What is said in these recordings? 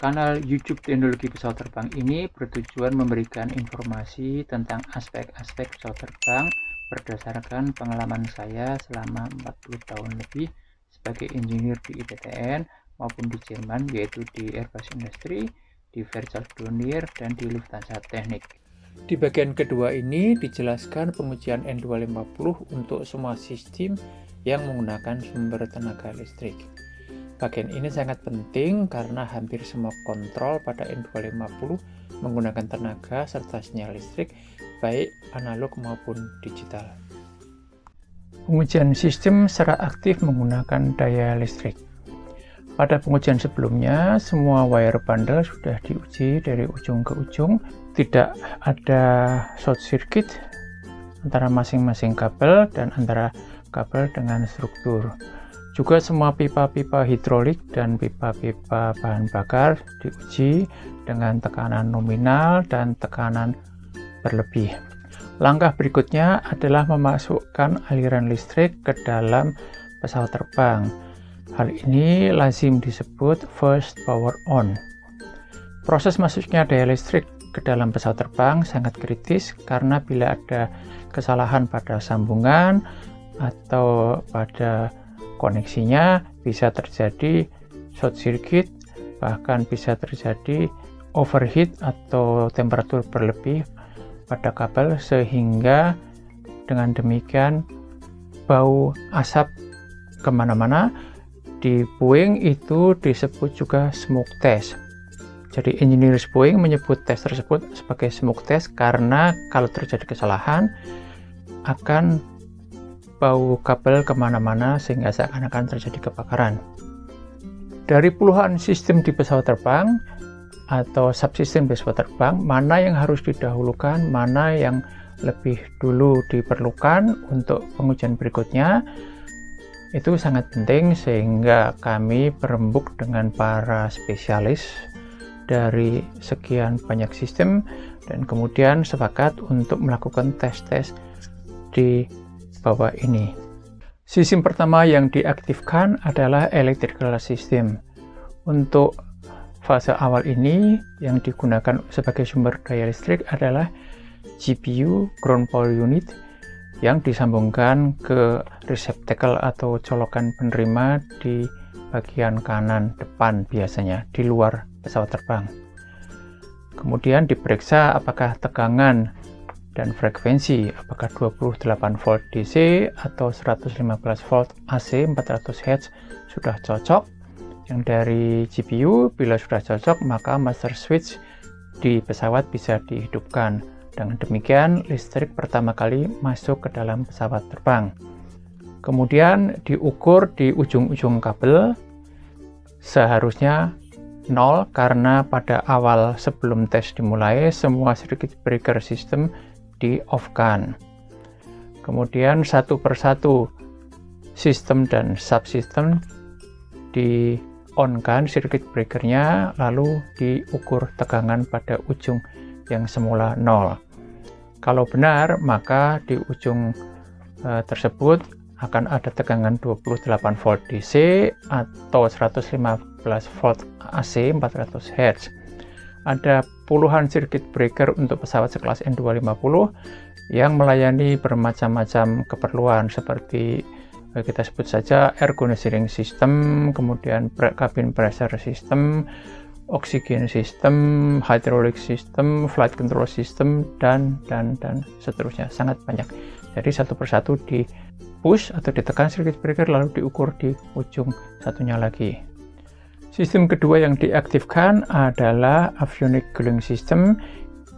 Kanal YouTube Teknologi Pesawat Terbang ini bertujuan memberikan informasi tentang aspek-aspek pesawat terbang berdasarkan pengalaman saya selama 40 tahun lebih sebagai insinyur di ITTN maupun di Jerman, yaitu di Airbus Industrie, di Versailles Dornier, dan di Lufthansa Technik. Di bagian kedua ini dijelaskan pengujian N250 untuk semua sistem yang menggunakan sumber tenaga listrik. Bagian ini sangat penting karena hampir semua kontrol pada N250 menggunakan tenaga serta sinyal listrik, baik analog maupun digital. Pengujian sistem secara aktif menggunakan daya listrik. Pada pengujian sebelumnya, semua wire bundle sudah diuji dari ujung ke ujung, tidak ada short circuit antara masing-masing kabel dan antara kabel dengan struktur. Juga semua pipa-pipa hidrolik dan pipa-pipa bahan bakar diuji dengan tekanan nominal dan tekanan berlebih. Langkah berikutnya adalah memasukkan aliran listrik ke dalam pesawat terbang. Hal ini lazim disebut first power on. Proses masuknya daya listrik ke dalam pesawat terbang sangat kritis karena bila ada kesalahan pada sambungan atau pada koneksinya bisa terjadi short circuit, bahkan bisa terjadi overheat atau temperatur berlebih pada kabel sehingga dengan demikian bau asap kemana-mana. Di Boeing itu disebut juga smoke test. Jadi engineer Boeing menyebut tes tersebut sebagai smoke test karena kalau terjadi kesalahan akan bau kabel kemana-mana sehingga seakan-akan terjadi kebakaran. Dari puluhan sistem di pesawat terbang atau subsistem di pesawat terbang, mana yang harus didahulukan, mana yang lebih dulu diperlukan untuk pengujian berikutnya, itu sangat penting sehingga kami berembuk dengan para spesialis dari sekian banyak sistem dan kemudian sepakat untuk melakukan tes-tes di bawah ini. Sistem pertama yang diaktifkan adalah electrical system. Untuk fase awal ini yang digunakan sebagai sumber daya listrik adalah GPU ground power unit yang disambungkan ke receptacle atau colokan penerima di bagian kanan depan biasanya di luar pesawat terbang. Kemudian diperiksa apakah tegangan dan frekuensi, apakah 28 volt DC atau 115 volt AC 400 Hz sudah cocok. Yang dari GPU, bila sudah cocok maka master switch di pesawat bisa dihidupkan. Dengan demikian listrik pertama kali masuk ke dalam pesawat terbang. Kemudian diukur di ujung-ujung kabel, seharusnya 0 karena pada awal sebelum tes dimulai semua circuit breaker system di-off-kan. Kemudian satu persatu sistem dan subsistem di-on-kan circuit breakernya, lalu diukur tegangan pada ujung yang semula 0. Kalau benar, maka di ujung tersebut akan ada tegangan 28 volt DC atau 115 volt AC 400 Hz. Ada puluhan circuit breaker untuk pesawat sekelas N250 yang melayani bermacam-macam keperluan seperti kita sebut saja air conditioning system, kemudian cabin pressure system, oxygen system, hydraulic system, flight control system, dan seterusnya, sangat banyak. Jadi satu persatu di push atau ditekan circuit breaker lalu diukur di ujung satunya lagi. Sistem kedua yang diaktifkan adalah avionics cooling system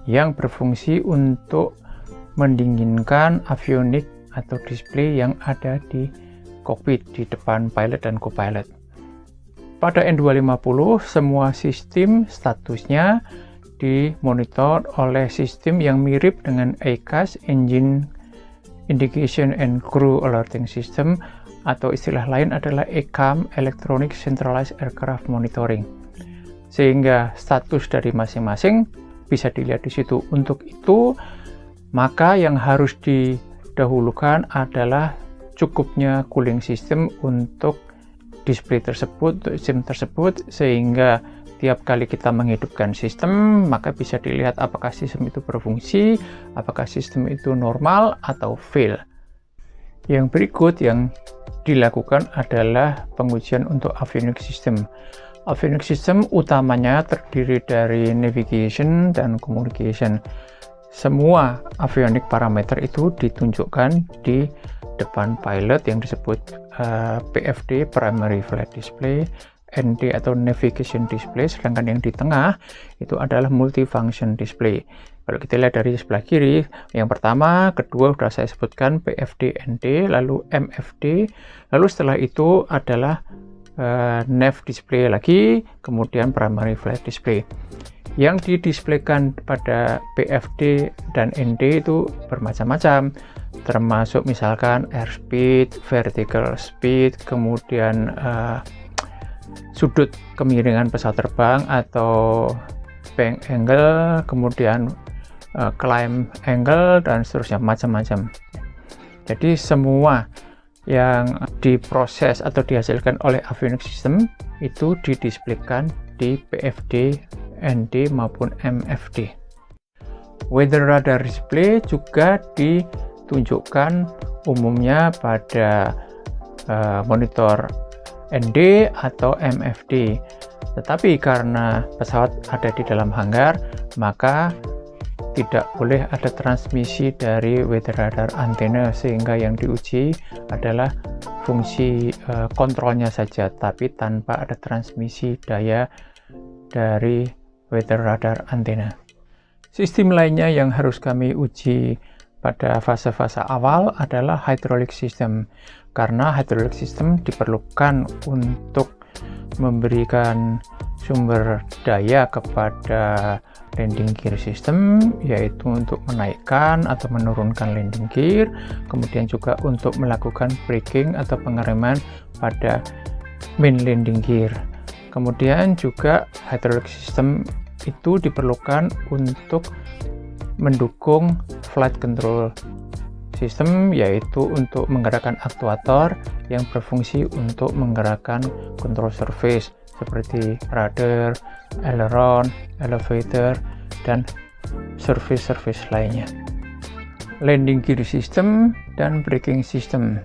yang berfungsi untuk mendinginkan avionik atau display yang ada di kokpit di depan pilot dan co-pilot. Pada N250 semua sistem statusnya dimonitor oleh sistem yang mirip dengan EICAS, Engine Indication and Crew Alerting System, atau istilah lain adalah ECAM, Electronic Centralized Aircraft Monitoring. Sehingga status dari masing-masing bisa dilihat di situ. Untuk itu, maka yang harus didahulukan adalah cukupnya cooling system untuk display tersebut, untuk sistem tersebut, sehingga setiap kali kita menghidupkan sistem, maka bisa dilihat apakah sistem itu berfungsi, apakah sistem itu normal atau fail. Yang berikut yang dilakukan adalah pengujian untuk avionics system. Avionics system utamanya terdiri dari navigation dan communication. Semua avionic parameter itu ditunjukkan di depan pilot yang disebut PFD, Primary Flight Display, ND atau Navigation Display, sedangkan yang di tengah itu adalah Multifunction Display. Kalau kita lihat dari sebelah kiri, yang pertama, kedua sudah saya sebutkan PFD, ND, lalu MFD, lalu setelah itu adalah Nav Display lagi, kemudian Primary Flight Display. Yang didisplaykan pada PFD dan ND itu bermacam-macam, termasuk misalkan airspeed, vertical speed, kemudian sudut kemiringan pesawat terbang atau bank angle, kemudian climb angle, dan seterusnya, macam-macam. Jadi semua yang diproses atau dihasilkan oleh avionics system itu didisplaykan di PFD, ND maupun MFD. Weather radar display juga ditunjukkan umumnya pada monitor ND atau MFD. Tetapi karena pesawat ada di dalam hanggar, maka tidak boleh ada transmisi dari weather radar antena, sehingga yang diuji adalah fungsi kontrolnya saja, tapi tanpa ada transmisi daya dari weather radar antena. Sistem lainnya yang harus kami uji pada fase-fase awal adalah hydraulic system, karena hydraulic system diperlukan untuk memberikan sumber daya kepada landing gear system, yaitu untuk menaikkan atau menurunkan landing gear, kemudian juga untuk melakukan braking atau pengereman pada main landing gear. Kemudian juga hydraulic system itu diperlukan untuk mendukung flight control system, yaitu untuk menggerakkan aktuator yang berfungsi untuk menggerakkan control surface seperti rudder, aileron, elevator, dan surface lainnya. Landing gear system dan braking system.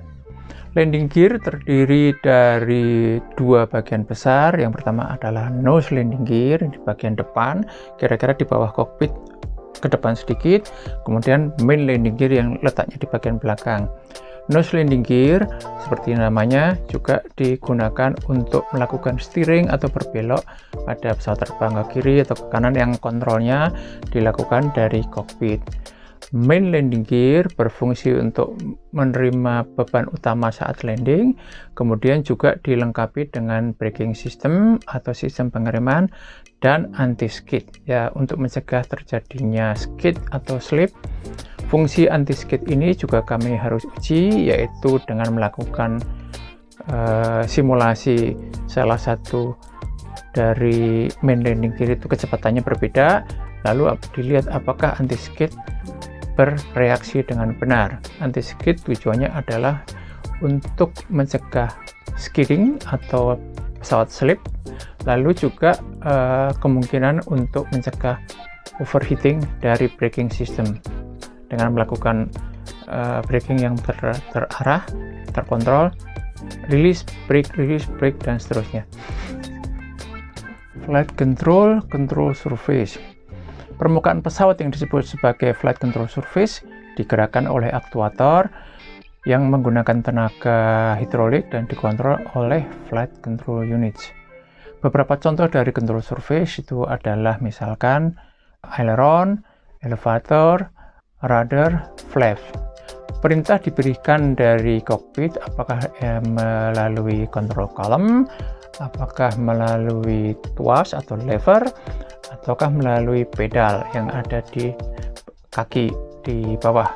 Landing gear terdiri dari dua bagian besar. Yang pertama adalah nose landing gear di bagian depan, kira-kira di bawah kokpit ke depan sedikit, kemudian main landing gear yang letaknya di bagian belakang. Nose landing gear seperti namanya juga digunakan untuk melakukan steering atau berbelok pada pesawat terbang ke kiri atau ke kanan, yang kontrolnya dilakukan dari kokpit. Main landing gear berfungsi untuk menerima beban utama saat landing, kemudian juga dilengkapi dengan braking system atau sistem pengereman dan anti-skid, ya, untuk mencegah terjadinya skid atau slip. Fungsi anti-skid ini juga kami harus uji, yaitu dengan melakukan simulasi salah satu dari main landing gear itu kecepatannya berbeda, lalu dilihat apakah anti-skid bereaksi dengan benar. Anti-skid tujuannya adalah untuk mencegah skidding atau pesawat slip, lalu juga kemungkinan untuk mencegah overheating dari braking system dengan melakukan braking yang terarah, terkontrol, release, brake, dan seterusnya. Flight control, control surface. Permukaan pesawat yang disebut sebagai flight control surface digerakkan oleh aktuator yang menggunakan tenaga hidrolik dan dikontrol oleh flight control units. Beberapa contoh dari control surface itu adalah misalkan aileron, elevator, rudder, flaps. Perintah diberikan dari kokpit, apakah melalui control column, apakah melalui tuas atau lever, ataukah melalui pedal yang ada di kaki di bawah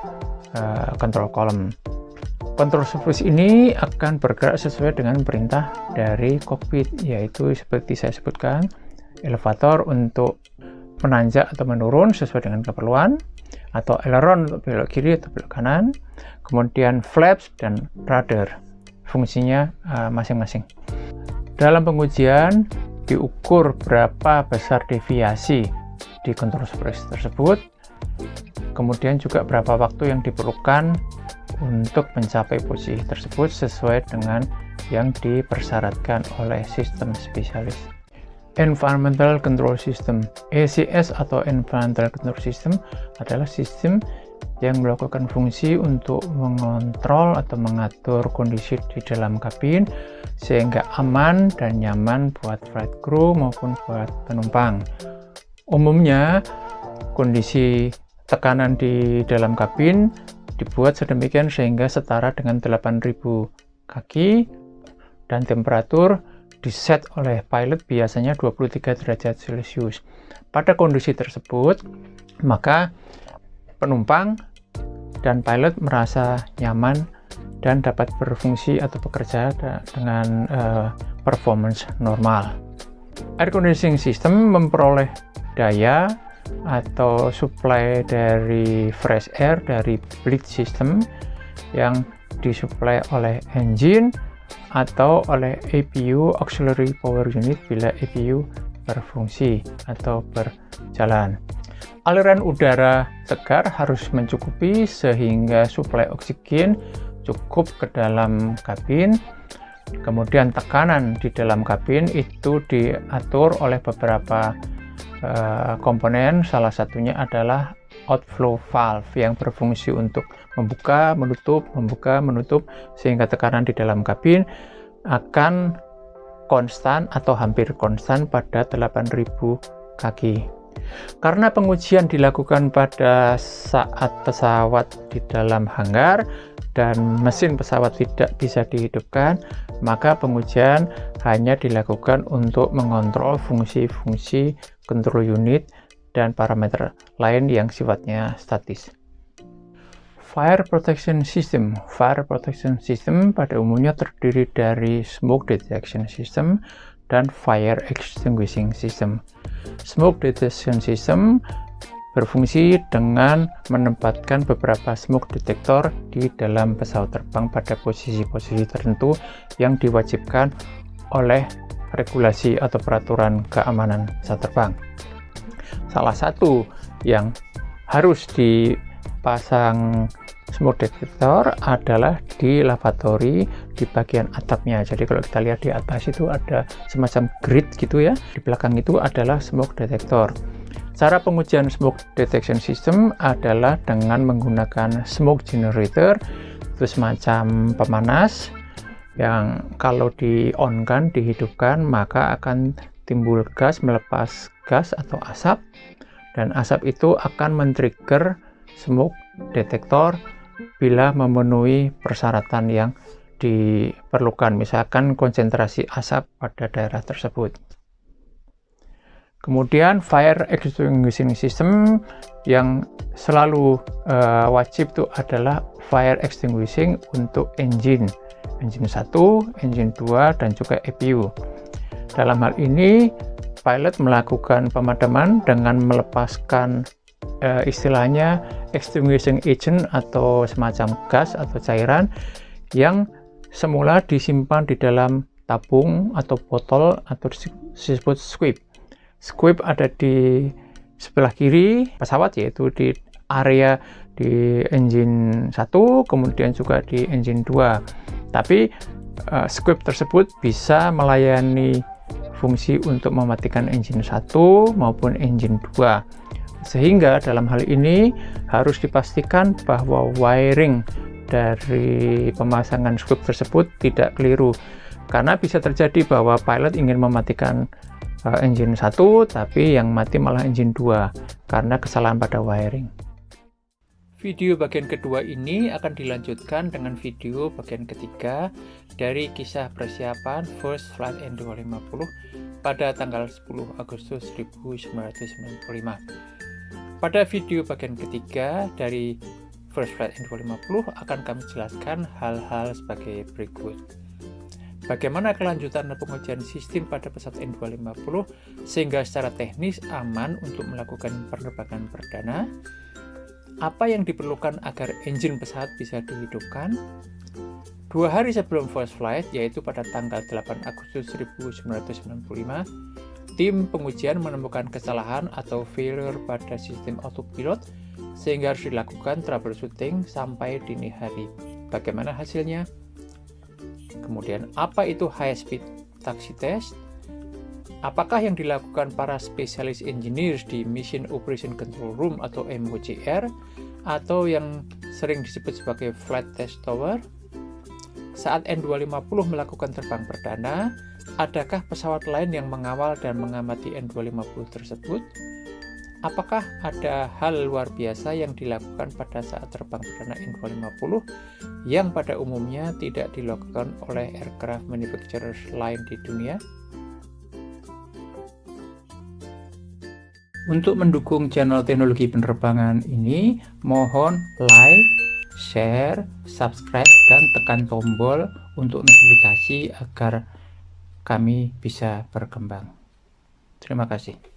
control column. Control surface ini akan bergerak sesuai dengan perintah dari kokpit, yaitu seperti saya sebutkan, elevator untuk menanjak atau menurun sesuai dengan keperluan, atau aileron untuk belok kiri atau belok kanan, kemudian flaps dan rudder, fungsinya masing-masing. Dalam pengujian, diukur berapa besar deviasi di control surface tersebut, kemudian juga berapa waktu yang diperlukan untuk mencapai posisi tersebut sesuai dengan yang dipersyaratkan oleh sistem spesialis. Environmental Control System, ECS atau Environmental Control System adalah sistem yang melakukan fungsi untuk mengontrol atau mengatur kondisi di dalam kabin sehingga aman dan nyaman buat flight crew maupun buat penumpang. Umumnya kondisi tekanan di dalam kabin dibuat sedemikian sehingga setara dengan 8.000 kaki dan temperatur diset oleh pilot biasanya 23 derajat Celcius. Pada kondisi tersebut, maka penumpang dan pilot merasa nyaman dan dapat berfungsi atau bekerja dengan performance normal. Air conditioning system memperoleh daya atau supply dari fresh air dari bleed system yang disuplai oleh engine atau oleh APU auxiliary power unit bila APU berfungsi atau berjalan. Aliran udara segar harus mencukupi sehingga suplai oksigen cukup ke dalam kabin. Kemudian tekanan di dalam kabin itu diatur oleh beberapa komponen, salah satunya adalah outflow valve yang berfungsi untuk membuka, menutup, sehingga tekanan di dalam kabin akan konstan atau hampir konstan pada 8.000 kaki. Karena pengujian dilakukan pada saat pesawat di dalam hanggar dan mesin pesawat tidak bisa dihidupkan, maka pengujian hanya dilakukan untuk mengontrol fungsi-fungsi control unit dan parameter lain yang sifatnya statis. Fire Protection System. Fire Protection System pada umumnya terdiri dari Smoke Detection System dan Fire Extinguishing System. Smoke Detection System berfungsi dengan menempatkan beberapa smoke detector di dalam pesawat terbang pada posisi-posisi tertentu yang diwajibkan oleh regulasi atau peraturan keamanan pesawat terbang. Salah satu yang harus dipasang smoke detector adalah di lavatory di bagian atapnya. Jadi kalau kita lihat di atas itu ada semacam grid gitu ya, di belakang itu adalah smoke detector. Cara pengujian smoke detection system adalah dengan menggunakan smoke generator, itu semacam pemanas yang kalau di-on-kan, dihidupkan, maka akan timbul gas, melepas gas atau asap, dan asap itu akan men-trigger smoke detector bila memenuhi persyaratan yang diperlukan, misalkan konsentrasi asap pada daerah tersebut. Kemudian Fire Extinguishing System yang selalu wajib itu adalah Fire Extinguishing untuk engine 1, engine 2, dan juga APU. Dalam hal ini, pilot melakukan pemadaman dengan melepaskan istilahnya extinguishing agent atau semacam gas atau cairan yang semula disimpan di dalam tabung atau botol atau disebut squib. Squib ada di sebelah kiri pesawat, yaitu di area di engine 1, kemudian juga di engine 2. Tapi squib tersebut bisa melayani fungsi untuk mematikan engine 1 maupun engine 2. Sehingga dalam hal ini harus dipastikan bahwa wiring dari pemasangan squib tersebut tidak keliru. Karena bisa terjadi bahwa pilot ingin mematikan engine 1, tapi yang mati malah engine 2 karena kesalahan pada wiring. Video bagian kedua ini akan dilanjutkan dengan video bagian ketiga dari kisah persiapan First Flight N250 pada tanggal 10 Agustus 1995. Pada video bagian ketiga dari First Flight N250 akan kami jelaskan hal-hal sebagai berikut. Bagaimana kelanjutan pengujian sistem pada pesawat N250 sehingga secara teknis aman untuk melakukan penerbangan perdana? Apa yang diperlukan agar engine pesawat bisa dihidupkan? 2 hari sebelum first flight, yaitu pada tanggal 8 Agustus 1995, tim pengujian menemukan kesalahan atau failure pada sistem autopilot sehingga harus dilakukan troubleshooting sampai dini hari. Bagaimana hasilnya? Kemudian, apa itu high speed taxi test? Apakah yang dilakukan para spesialis engineers di Mission Operation Control Room atau MOCR atau yang sering disebut sebagai Flight Test Tower? Saat N250 melakukan terbang perdana, adakah pesawat lain yang mengawal dan mengamati N250 tersebut? Apakah ada hal luar biasa yang dilakukan pada saat terbang perdana N250 yang pada umumnya tidak dilakukan oleh aircraft manufacturers lain di dunia? Untuk mendukung channel teknologi penerbangan ini, mohon like, share, subscribe, dan tekan tombol untuk notifikasi agar kami bisa berkembang. Terima kasih.